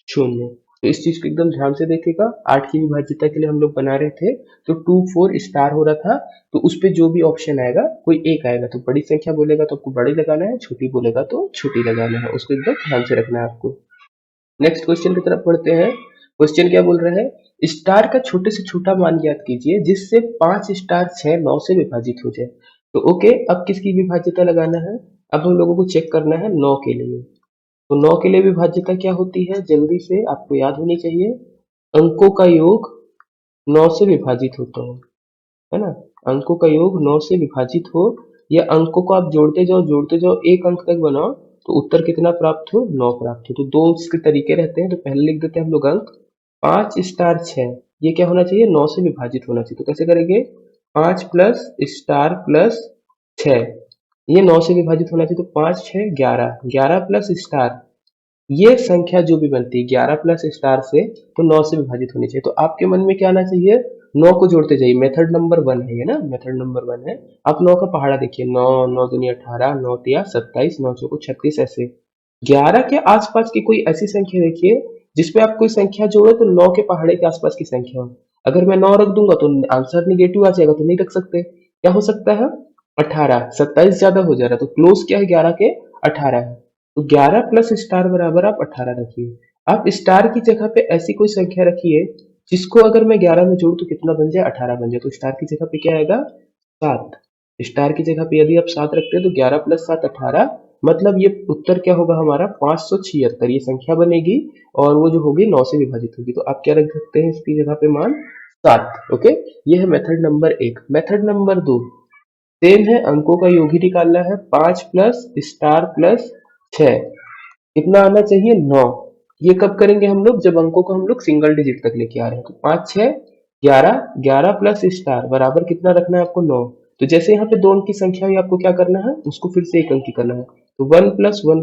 0। तो इस चीज को एकदम ध्यान से देखिएगा। 8 की विभाज्यता के लिए हम लोग बना रहे थे, तो 2 4 स्टार हो रहा था, तो उस पे जो भी ऑप्शन आएगा कोई एक आएगा। तो बड़ी संख्या बोलेगा तो आपको बड़ी लगाना है, छोटी बोलेगा तो छोटी लगाना है, उसको एकदम ध्यान से रखना है आपको। नेक्स्ट क्वेश्चन की तरफ बढ़ते हैं। क्वेश्चन क्या बोल रहा है, स्टार का छोटे से छोटा मान ज्ञात कीजिए जिससे 5 स्टार 6 9 से विभाजित हो जाए। तो ओके, अब किसकी विभाज्यता लगाना है, अब हम लोगों को चेक करना है 9 के लिए। तो 9 के लिए विभाज्यता क्या होती है, जल्दी से आपको याद होनी चाहिए, अंकों का योग 9 से विभाजित होता है ना। अंकों का योग 9 से विभाजित हो, या अंकों को आप जोड़ते जाओ एक अंक तक बनाओ, तो उत्तर कितना प्राप्त हो, 9 प्राप्त हो। तो दो इसके तरीके रहते हैं, तो पहले लिख देते हैं हम लोग अंक, 5 स्टार 6, ये क्या होना चाहिए, 9 से विभाजित होना चाहिए। तो कैसे करेंगे, 5 प्लस स्टार प्लस 6, ये 9 से विभाजित होना चाहिए, तो 5 6 11, 11 प्लस स्टार, ये संख्या जो भी बनती है 11 प्लस स्टार से, तो 9 से विभाजित होनी चाहिए। तो आपके मन में क्या आना चाहिए, 9 को जोड़ते जाइए, मेथड नंबर 1 है ये ना, मेथड नंबर 1 है। आप 9 का पहाड़ा देखिए, 9 9 दूनी 18, 9 तिया 27, 9 चौको 36, ऐसे 11 के आसपास की कोई ऐसी संख्या देखिए जिसपे आप कोई संख्या जोड़ो तो 9 के पहाड़े के आसपास की संख्या हो। अगर मैं 9 रख दूंगा तो आंसर निगेटिव आ जाएगा, तो नहीं रख सकते। क्या हो सकता है, 18, 27 ज्यादा हो जा रहा है, तो क्लोज क्या है 11 के, 18 है। तो 11 प्लस स्टार बराबर आप 18 रखिए। आप स्टार की जगह पे ऐसी कोई संख्या रखिए जिसको अगर मैं 11 में जोड़ू तो कितना बन जाए, 18 बन जाए। तो स्टार की जगह पे क्या आएगा, 7। स्टार की जगह पे यदि आप 7 रखते हैं तो 11 प्लस 7 18, मतलब ये उत्तर क्या होगा हमारा 576, ये संख्या बनेगी और वो जो होगी 9 से विभाजित होगी। तो आप क्या रख सकते हैं इसकी जगह पे मान, 7। ओके, ये है method number 1। Method number 2 same है, अंकों का योग ही निकालना है। 5 प्लस स्टार प्लस 6 कितना आना चाहिए, 9। ये कब करेंगे हम लोग, जब अंकों को हम लोग सिंगल डिजिट तक लेके आ रहे हैं। तो 5 6 11, 11 प्लस स्टार बराबर कितना रखना है आपको, 9। तो जैसे यहाँ पे दो अंक की संख्या हुई, आपको क्या करना है, उसको फिर से एक अंक की करना है। तो 1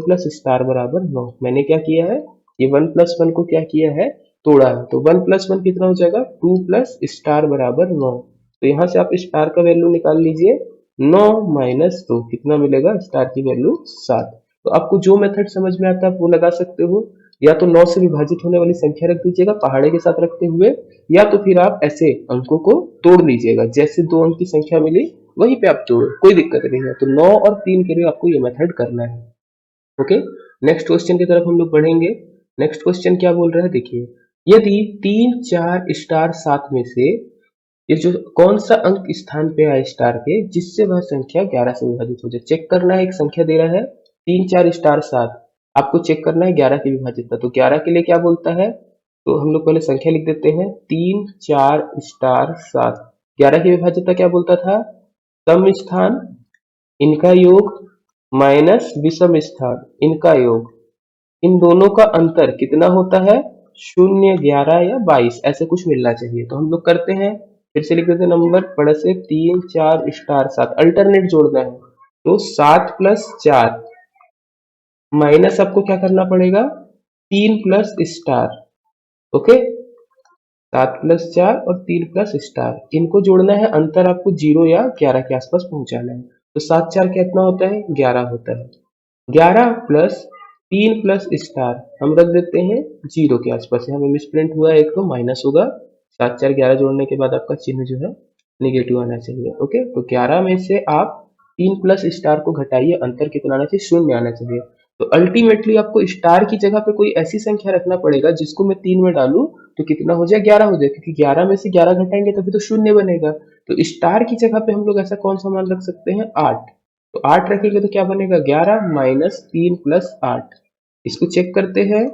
प्लस स्टार बराबर 9। मैंने क्या किया है, ये 1 प्लस 1 को क्या किया है, तोड़ा है। तो 1 प्लस 1 कितना हो जाएगा, 2 प्लस स्टार बराबर 9। तो यहाँ से आप स्टार का वैल्यू निकाल लीजिए, 9 माइनस 2 कितना मिलेगा, स्टार की वैल्यू 7। तो आपको जो मेथड समझ में आता है आप वो लगा सकते हो, या तो 9 से विभाजित होने वाली संख्या रख दीजिएगा पहाड़े के साथ रखते हुए, या तो फिर आप ऐसे अंकों को तोड़ लीजिएगा, जैसे दो अंक की संख्या मिली वहीं पे आप तोड़ो, कोई दिक्कत नहीं है। तो 9 और 3 के लिए आपको ये मेथड करना है। ओके, नेक्स्ट क्वेश्चन की तरफ हम लोग बढ़ेंगे। नेक्स्ट क्वेश्चन क्या बोल रहा है, देखिए, यदि 3 4 स्टार 7 में से ये जो कौन सा अंक स्थान पे आए स्टार के जिससे वह संख्या 11 से विभाजित हो जाए, चेक करना है। एक संख्या दे रहा है 3 4 स्टार 7, आपको चेक करना है 11 की विभाजितता। तो 11 के लिए क्या बोलता है, तो हम लोग पहले संख्या लिख देते हैं, 3 4 स्टार 7। 11 की विभाजितता क्या बोलता था, सम स्थान इनका योग माइनस विषम स्थान इनका योग, इन दोनों का अंतर कितना होता है, 0 11 या 22, ऐसे कुछ मिलना चाहिए। तो हम लोग करते हैं, फिर से लिख देते हैं नंबर बड़े से, 3 4 स्टार 7, अल्टरनेट जोड़ना है। तो 7 प्लस 4 माइनस आपको क्या करना पड़ेगा, 3 प्लस स्टार। ओके, 7 प्लस 4 और 3 प्लस स्टार, इनको जोड़ना है, अंतर आपको 0 या 11 के आसपास पहुंचाना है। तो 7 4 कितना होता है, 11 होता है। 11 प्लस 3 प्लस स्टार हम रख देते हैं 0 के आसपास, यहाँ में मिसप्रिंट हुआ है, एक तो माइनस होगा। 7 4 11 जोड़ने के बाद आपका चिन्ह जो है निगेटिव आना चाहिए। ओके, तो 11 में से आप 3 प्लस स्टार को घटाइए, अंतर कितना आना चाहिए, 0 आना चाहिए। तो अल्टीमेटली आपको स्टार की जगह पे कोई ऐसी संख्या रखना पड़ेगा जिसको मैं 3 में डालूं तो कितना हो जाए, 11 हो जाए, क्योंकि 11 में से 11 घटाएंगे तभी तो 0 बनेगा। तो स्टार की जगह पे हम लोग ऐसा कौन सा मान रख सकते हैं, 8। तो 8 रखेंगे तो क्या बनेगा, 11 माइनस 3 प्लस 8। इसको चेक करते हैं,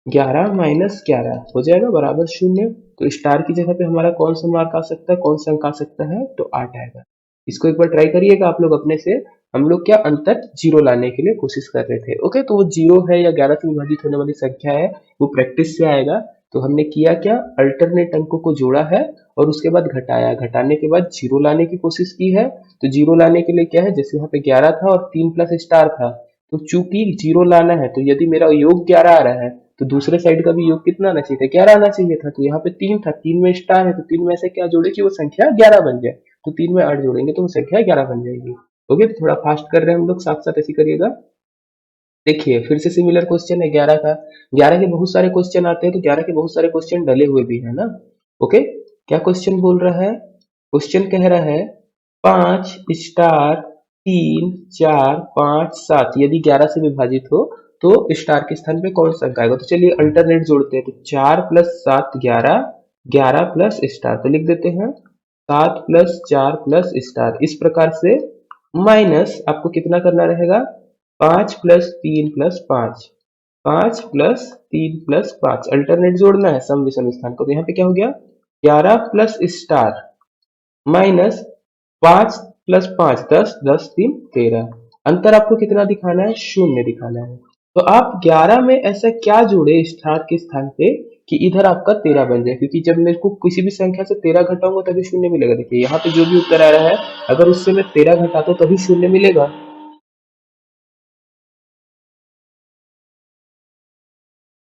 11 माइनस 11 हो जाएगा बराबर 0। तो स्टार की जगह पे हमारा कौन सा मार्क आ सकता है, कौन सा अंक आ सकता है, तो 8 आएगा। इसको एक बार ट्राई करिएगा आप लोग अपने से। हम लोग क्या अंतर 0 लाने के लिए कोशिश कर रहे थे। ओके, तो वो 0 है या 11 से विभाजित होने वाली संख्या है, वो प्रैक्टिस से आएगा। तो हमने किया क्या, अल्टरनेट अंकों को जोड़ा है और उसके बाद घटाया, घटाने के बाद 0 लाने की कोशिश की है। तो 0 लाने के लिए क्या है, जैसे यहाँ पे 11 था और 3 प्लस स्टार था, तो चूंकि 0 लाना है तो यदि मेरा योग 11 आ रहा है तो दूसरे साइड का भी योग कितना आना चाहिए था, 11 आना चाहिए था। तो यहाँ पे 3 था, 3 में स्टार है, तो 3 में से क्या जोड़े कि वो संख्या 11 बन जाए। तो 3 में 8 जोड़ेंगे तो वो संख्या 11 बन जाएगी। ओके, तो थोड़ा फास्ट कर रहे हैं हम लोग, साथ साथ ऐसे करिएगा। देखिए फिर से सिमिलर क्वेश्चन है 11 का। 11 के बहुत सारे क्वेश्चन आते हैं, तो 11 के बहुत सारे क्वेश्चन डले हुए भी है ना। ओके, क्या क्वेश्चन बोल रहा है, क्वेश्चन कह रहा है 5 स्टार 3 4 5 7 यदि 11 से विभाजित हो तो स्टार के स्थान पे कौन सा अंक आएगा। तो चलिए अल्टरनेट जोड़ते हैं। तो 4 प्लस 7 11, 11 प्लस स्टार, तो लिख देते हैं 7 प्लस 4 प्लस स्टार। इस प्रकार से माइनस आपको कितना करना रहेगा, 5 plus 3 plus 5, 5 plus 3 plus 5, alternate जोड़ना है सम विषम स्थान को। तो यहाँ पे क्या हो गया, 11 प्लस स्टार माइनस 5 प्लस 5 10, 10 3 13, अंतर आपको कितना दिखाना है, 0 दिखाना है। तो आप 11 में ऐसा क्या जोड़े स्टार के स्थान पे कि इधर आपका 13 बन जाए, क्योंकि जब मेरे को किसी भी संख्या से 13 घटाऊंगा तभी 0 मिलेगा। देखिए यहाँ पे जो भी उत्तर आ रहा है, अगर उससे मैं 13 घटाता हूँ तभी 0 मिलेगा।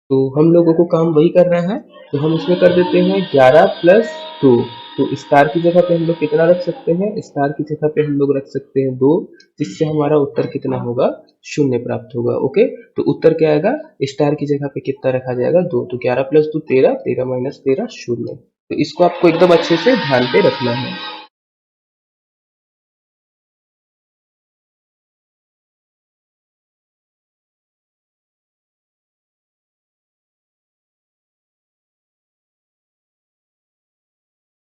तो हम लोगों को काम वही करना है। तो हम इसमें कर देते हैं 11 प्लस 2। तो स्टार की जगह पे हम लोग कितना रख सकते हैं, स्टार की जगह पे हम लोग रख सकते हैं 2, जिससे हमारा उत्तर कितना होगा, 0 प्राप्त होगा। ओके, तो उत्तर क्या आएगा, स्टार की जगह पे कितना रखा जाएगा, 2। तो 11 प्लस 2 13, 13 माइनस 13 0। तो इसको आपको एकदम अच्छे से ध्यान पे रखना है।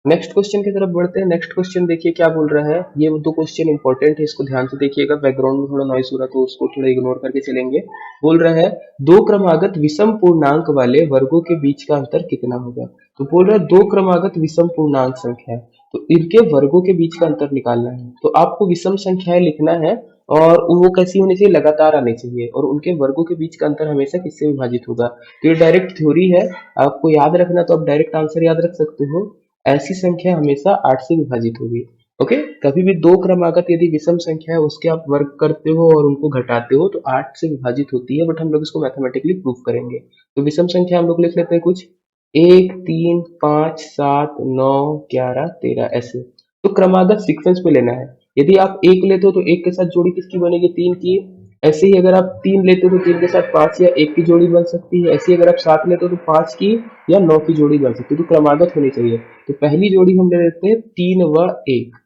नेक्स्ट क्वेश्चन की तरफ बढ़ते हैं। नेक्स्ट क्वेश्चन देखिए क्या बोल रहा है। ये दो क्वेश्चन इंपॉर्टेंट है, इसको ध्यान से देखिएगा। बैकग्राउंड में थोड़ा नॉइस हो रहा है तो उसको थोड़ा इग्नोर करके चलेंगे। बोल रहा है दो क्रमागत विषम पूर्णांक वाले वर्गों के बीच का अंतर कितना होगा। तो बोल रहा है दो क्रमागत विषम पूर्णांक संख्या है, तो इनके वर्गों के बीच का अंतर निकालना है। तो आपको विषम संख्याएं लिखना है और वो कैसी होनी चाहिए, लगातार आनी चाहिए, और उनके वर्गों के बीच का अंतर हमेशा किससे विभाजित होगा। तो ये डायरेक्ट थ्योरी है, आपको याद रखना तो आप डायरेक्ट आंसर याद रख सकते हो। ऐसी संख्या हमेशा 8 से विभाजित होगी। ओके, कभी भी दो क्रमागत यदि विषम संख्या है उसके आप वर्ग करते हो और उनको घटाते हो तो 8 से विभाजित होती है, बट हम लोग इसको मैथमेटिकली प्रूफ करेंगे। तो विषम संख्या हम लोग लिख लेते हैं कुछ 1 3 5 7 9 11 13 ऐसे। तो क्रमागत सीक्वेंस पे लेना है। यदि आप एक लेते हो तो एक के साथ जोड़ी किसकी बनेगी, 3 की। ऐसे ही अगर आप 3 लेते हो तो 3 के साथ 5 या 1 की जोड़ी बन सकती है। ऐसे ही अगर आप 7 लेते हो तो 5 की या 9 की जोड़ी बन सकती है। तो क्रमागत होनी चाहिए। तो पहली जोड़ी हम ले लेते हैं 3 व 1।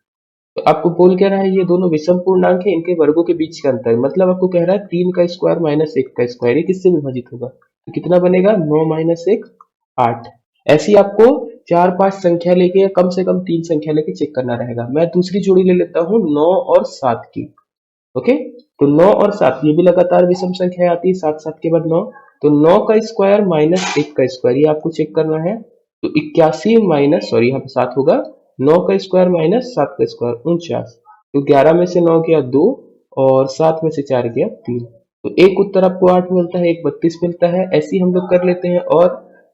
तो आपको बोल क्या रहा है, ये दोनों विषम पूर्णांक है, इनके वर्गों के बीच का अंतर। मतलब आपको कह रहा है 3 का स्क्वायर माइनस 1 का स्क्वायर, ये किससे विभाजित होगा। तो कितना बनेगा, 9 माइनस 1 8। ऐसी आपको 4 5 संख्या लेके या कम से कम 3 संख्या लेके चेक करना रहेगा। मैं दूसरी जोड़ी ले लेता हूँ 9 और 7 की। ओके, तो 9 और 7 ये भी लगातार विषम संख्या आती है, 7 7 के बाद 9। तो 9 का स्क्वायर माइनस 1 का स्क्वायर, ये आपको चेक करना है। तो 81 माइनस, सॉरी यहाँ पे 7 होगा, 9 का स्क्वायर माइनस 7 का स्क्वायर 49। तो 11 में से 9 गया 2 और 7 में से 4 गया 3। तो एक उत्तर आपको 8 मिलता है, एक 32 मिलता है। ऐसे ही हम लोग कर लेते हैं और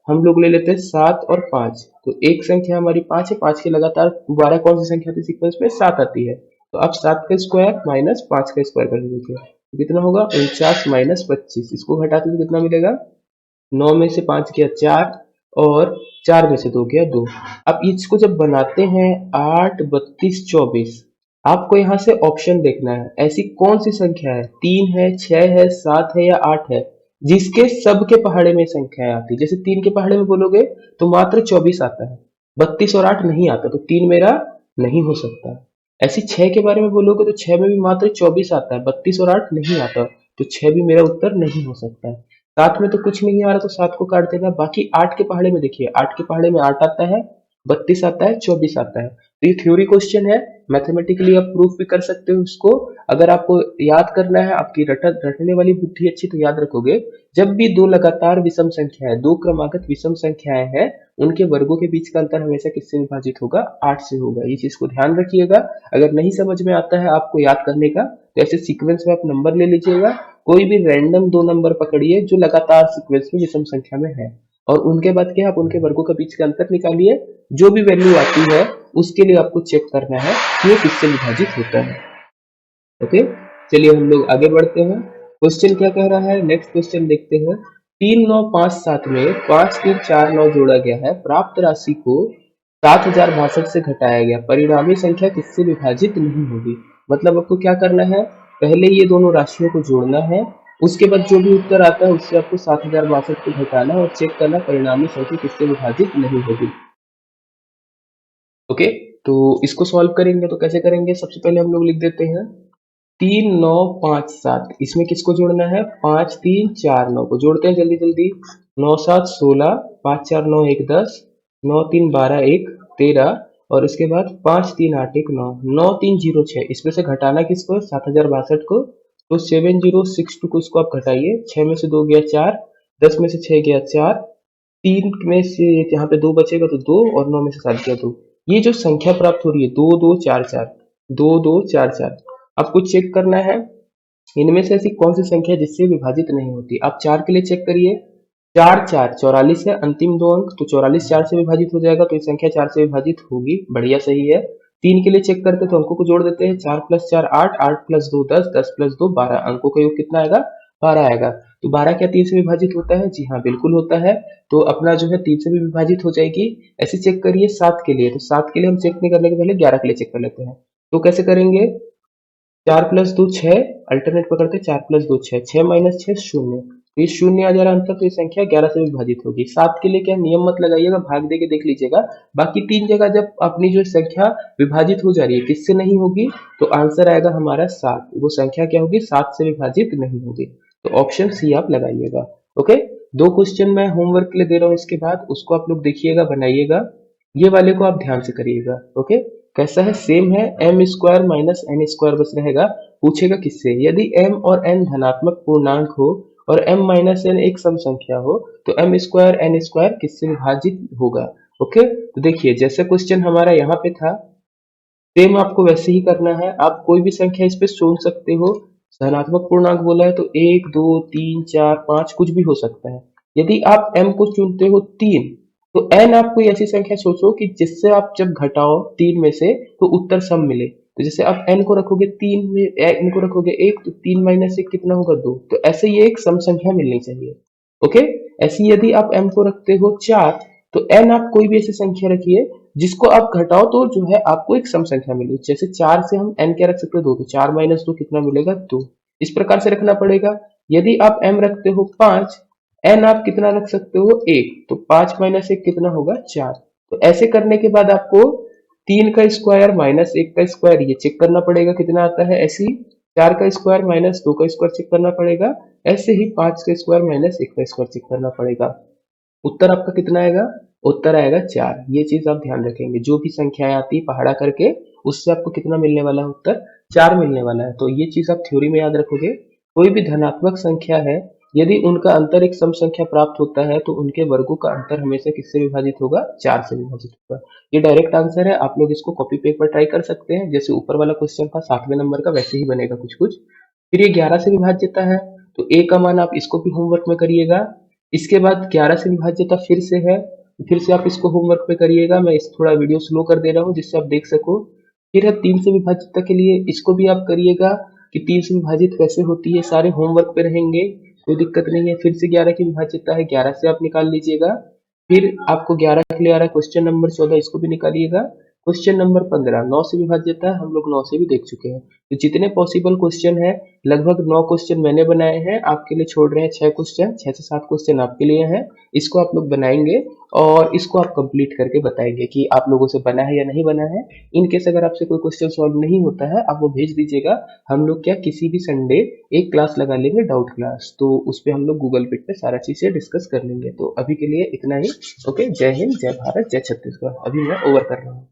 हम लोग ले लेते हैं 7 और 5। तो एक संख्या हमारी 5 है, 5 के लगातार दोबारा कौन सी संख्या आती है सीक्वेंस में, 7 आती है। तो अब 7 का स्क्वायर माइनस 5 का स्क्वायर कर दीजिए, तो कितना होगा 49 माइनस 25। इसको घटाते तो कितना मिलेगा, 9 में से 5 गया 4 और 4 में से 2 गया 2। अब इसको जब बनाते हैं 8 32 24, आपको यहाँ से ऑप्शन देखना है ऐसी कौन सी संख्या है, 3 है 6 है 7 है या 8 है, जिसके सब के पहाड़े में संख्या आती है। जैसे 3 के पहाड़े में बोलोगे तो मात्र 24 आता है, 32 और 8 नहीं आता, तो 3 मेरा नहीं हो सकता। ऐसे 6 के बारे में बोलोगे तो 6 में भी मात्र 24 आता है, 32 और 8 नहीं आता, तो 6 भी मेरा उत्तर नहीं हो सकता है। 7 में तो कुछ नहीं आ रहा तो 7 को काट देना। बाकी 8 के पहाड़े में देखिए, 8 के पहाड़े में 8 आता है, 32 आता है, 24 आता है। तो ये थ्योरी क्वेश्चन है, मैथमेटिकली आप प्रूफ भी कर सकते हो इसको। अगर आपको याद करना है, आपकी रटने वाली बुद्धि अच्छी तो याद रखोगे। जब भी दो लगातार विषम संख्याएं, दो क्रमागत विषम संख्याएं हैं, उनके वर्गों के बीच का अंतर हमेशा किससे विभाजित होगा, 8 से होगा। ये चीज को ध्यान रखिएगा। अगर नहीं समझ में आता है आपको याद करने का तो ऐसे सीक्वेंस में आप नंबर ले लीजिएगा। कोई भी रैंडम दो नंबर पकड़िए जो लगातार सीक्वेंस में विषम संख्या में है, और उनके बाद क्या, आप उनके वर्गों के बीच का अंतर निकालिए। जो भी वैल्यू आती है उसके लिए आपको चेक करना है कि वो किससे विभाजित होता है। ओके, चलिए हम लोग आगे बढ़ते हैं। क्वेश्चन क्या कह रहा है, नेक्स्ट क्वेश्चन देखते हैं। 3957 में 5349 जोड़ा गया है, प्राप्त राशि को 7062 से घटाया गया, परिणामी संख्या किससे विभाजित नहीं होगी। मतलब आपको क्या करना है, पहले ये दोनों राशियों को जोड़ना है, उसके बाद जो भी उत्तर आता है उससे आपको 7062 को घटाना और चेक करना परिणामी संख्या किससे विभाजित नहीं होगी। ओके, तो इसको सॉल्व करेंगे तो कैसे करेंगे, सबसे पहले हम लोग लिख देते हैं 3957, इसमें किसको जोड़ना है, 5349 को जोड़ते हैं जल्दी जल्दी। 9 7 16, 5 4 9 1 10, 9 3 12 1 13, और इसके बाद 5 3 8 1 9, 9 3 0 6। इसमें से घटाना किसको, 7062 को। तो 7062 को इसको आप घटाइए, 6 में से 2 गया 4, 10 में से 6 गया 4, 3 में से यहाँ पे 2 बचेगा तो 2, और 9 में से 7 गया 2। ये जो संख्या प्राप्त हो रही है 2 2 4 4, 2 2 4 4, आपको चेक करना है इनमें से ऐसी कौन सी संख्या है जिससे विभाजित नहीं होती। आप 4 के लिए चेक करिए, 4 4 44 है, अंतिम दो अंक, तो 44 4 से विभाजित हो जाएगा, तो ये संख्या 4 से विभाजित होगी, बढ़िया सही है। 3 के लिए चेक करते हैं तो अंकों को जोड़ देते हैं, 4 + 4 8, 8 + 2 10, 10 + 2 12, अंकों का योग कितना आएगा, 12 आएगा। तो 12 क्या 3 से विभाजित होता है, जी हाँ बिल्कुल होता है। तो अपना जो है 3 से भी विभाजित हो जाएगी। ऐसे चेक करिए 7 के लिए, तो 7 के लिए हम चेक नहीं करने के पहले 11 के लिए चेक कर लेते हैं। तो कैसे करेंगे, 4 + 2 6, अल्टरनेट पकड़ते 4 + 2 6, 6 - 6 0, तो ये शून्य आ जा रहा अंतर, तो ये संख्या 11 से विभाजित होगी। 7 के लिए क्या नियम मत लगाइएगा, भाग दे के देख लीजिएगा। बाकी 3 जगह जब अपनी जो संख्या विभाजित हो जा रही है किससे नहीं होगी, तो आंसर आएगा हमारा 7, वो संख्या क्या होगी, 7 से विभाजित नहीं होगी। तो ऑप्शन सी आप लगाइएगा। ओके, दो क्वेश्चन मैं होमवर्क के लिए दे रहा हूँ, इसके बाद उसको आप लोग देखिएगा, बनाइएगा। ये वाले को आप ध्यान से करिएगा। ओके, कैसा है, सेम है, M square minus N square बस रहेगा। पूछेगा किससे, यदि एम और एन धनात्मक पूर्णांक हो और m माइनस एन एक सम संख्या हो तो m स्क्वायर एन स्क्वायर किससे विभाजित होगा। ओके, तो देखिए जैसे क्वेश्चन हमारा यहाँ पे था, सेम आपको वैसे ही करना है। आप कोई भी संख्या इस पे चुन सकते हो। धनात्मक पूर्णांक बोला है तो 1 2 3 4 5 कुछ भी हो सकता है। यदि आप m को चुनते हो 3, तो n आप कोई ऐसी संख्या सोचो कि जिससे आप जब घटाओ 3 में से तो उत्तर सम मिले। तो जैसे आप n को रखोगे 3 में, n को रखोगे 1, तो 3 माइनस 1 कितना होगा 2। तो ऐसे ये एक सम संख्या मिलनी चाहिए। ओके, ऐसी यदि आप m को रखते हो 4, तो n आप कोई भी ऐसी संख्या रखिए जिसको आप घटाओ तो जो है आपको एक सम संख्या मिले। जैसे 4 से हम n क्या रख सकते हैं 2, तो 4 माइनस 2 कितना मिलेगा 2। इस प्रकार से रखना पड़ेगा। यदि आप m रखते हो 5, n आप कितना रख सकते हो 1, तो 5 माइनस 1 कितना होगा 4। तो ऐसे करने के बाद आपको 3 का स्क्वायर माइनस 1 का स्क्वायर ये चेक करना पड़ेगा कितना आता है। ऐसे ही 4 का स्क्वायर माइनस 2 का स्क्वायर चेक करना पड़ेगा। ऐसे ही 5 का स्क्वायर माइनस 1 का स्क्वायर चेक करना पड़ेगा। उत्तर आपका कितना आएगा, उत्तर आएगा 4। ये चीज आप ध्यान रखेंगे, जो भी संख्याएं आती पहाड़ा करके उससे आपको कितना मिलने वाला है, उत्तर 4 मिलने वाला है। तो ये चीज आप थ्योरी में याद रखोगे। कोई भी धनात्मक संख्या है, यदि उनका अंतर एक सम संख्या प्राप्त होता है तो उनके वर्गों का अंतर हमेशा किससे विभाजित होगा, 4 से विभाजित होगा। ये डायरेक्ट आंसर है, आप लोग इसको कॉपी पे एक बार ट्राई कर सकते हैं। जैसे ऊपर वाला क्वेश्चन था 7वें नंबर का, वैसे ही बनेगा कुछ कुछ। फिर ये 11 से विभाज्यता है, तो a का मान आप इसको भी होमवर्क में करिएगा। इसके बाद 11 से विभाज्यता फिर से है, फिर से आप इसको होमवर्क पे करिएगा। मैं इस थोड़ा वीडियो स्लो कर दे रहा हूँ जिससे आप देख सको। फिर है 3 से विभाज्यता के लिए, इसको भी आप करिएगा कि 3 से विभाजित कैसे होती है, सारे होमवर्क पे रहेंगे, कोई दिक्कत नहीं है। फिर से 11 की विभाज्यता है, 11 से आप निकाल लीजिएगा। फिर आपको 11 के लिए आ रहा है क्वेश्चन नंबर 14, इसको भी निकालिएगा। क्वेश्चन नंबर 15 9 से विभाज्यता है, हम लोग 9 से भी देख चुके हैं। तो जितने पॉसिबल क्वेश्चन है, लगभग 9 क्वेश्चन मैंने बनाए हैं, आपके लिए छोड़ रहे हैं 6 क्वेश्चन, 6 से 7 क्वेश्चन आपके लिए हैं। इसको आप लोग बनाएंगे और इसको आप कंप्लीट करके बताएंगे कि आप लोगों से बना है या नहीं बना है। इन केस अगर आपसे कोई क्वेश्चन सॉल्व नहीं होता है, आप वो भेज दीजिएगा। हम लोग क्या किसी भी संडे एक क्लास लगा लेंगे, डाउट क्लास, तो उस पर हम लोग गूगल मीट पे सारा चीजें डिस्कस कर लेंगे। तो अभी के लिए इतना ही। ओके, जय हिंद, जय भारत, जय छत्तीसगढ़। अभी मैं ओवर कर रहा हूँ।